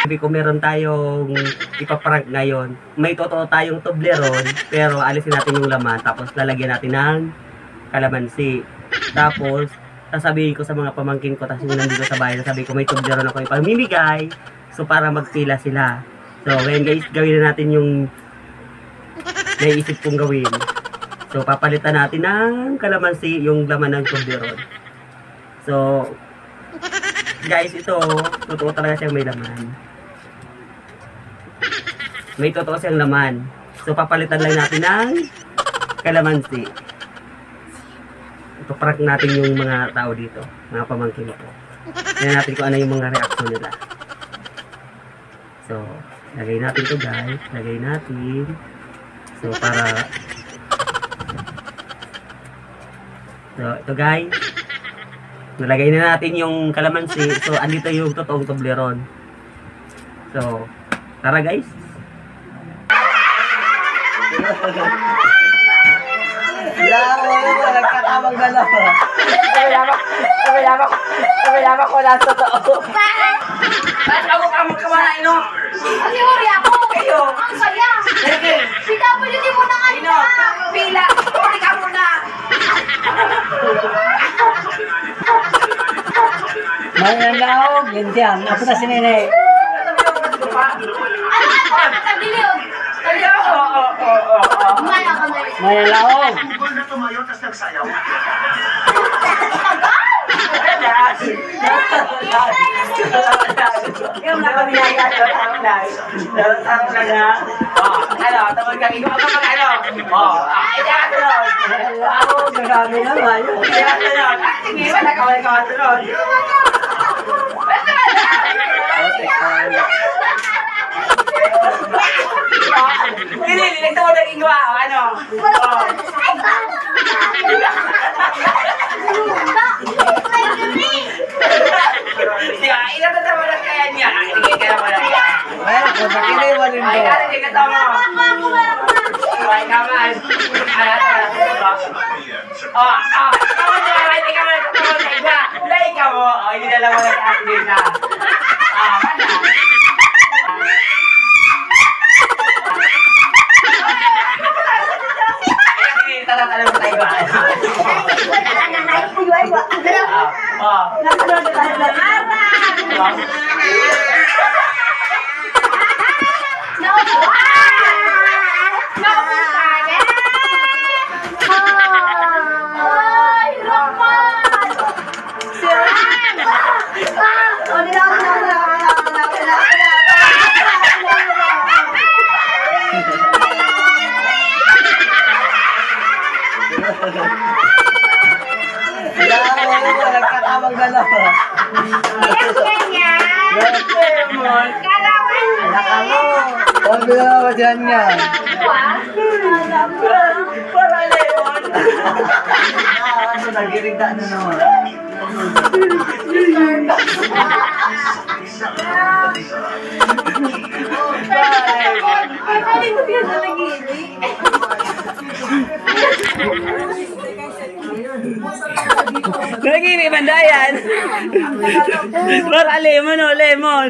Sabi ko meron tayong ipaprank ngayon. May totoo tayong Toblerone, pero alisin natin yung laman, tapos lalagyan natin ng kalamansi. Tapos, sasabihin ko sa mga pamangkin ko, tapos yung nandito sa bahay, sabi ko may Toblerone ako ipamimigay, so para magpila sila. So, ngayon guys, gawin na natin yung naisip kong gawin. So, papalitan natin ng kalamansi yung laman ng Toblerone. So, guys, ito, totoo talaga siyang may laman. May totoo siyang laman. So, papalitan lang natin ng kalamansi. Ito, prank natin yung mga tao dito. Mga pamangkin ko. Tignan natin kung ano yung mga reaction nila. So, lagay natin to guys. Lagay natin. So, para... So, ito guys. Nalagay na natin yung kalamansi. So, andito yung totoong Toblerone. So, tara guys. Nagkatamang galaw. Sabi ko lang totoo. Bakit ako kamagkamanain, no? Kasi huri ako. Kayo. Ang saya. PWD mo na nga nila. Pila. Huri ka muna. Mananaog, ganyan. Ako na si Nene. Ano? Tagiliw. Maya ka na rin. Mananaog. Yung nakamiyaya sa tanglay. Ano, tawag kami. Kung ako mag ano. Ito ka sunod. Ako, grabe naman. Ito ka sunod. Sige, wala ka sunod. Hindi, nagtawa ng ingwa. Ano? Siya, inatatawa na kaya niya. Hindi kaya mo na niya. Well, kung nakikita mo rin Ay, ko. kasi katawa mo. Ay, kaman. Tawa niya. Hindi ka mo nagtatawa sa iba. Dahil ka mo. Hindi na lang mo nag-active na. Mana? Tatanong mo tayo ba? Nagkatamang galaw. Anak mo. Sabi na naman dyan nga. Para lemon. Ano, nagirigda na naman. Nagiging bandayan. Para lemon o lemon.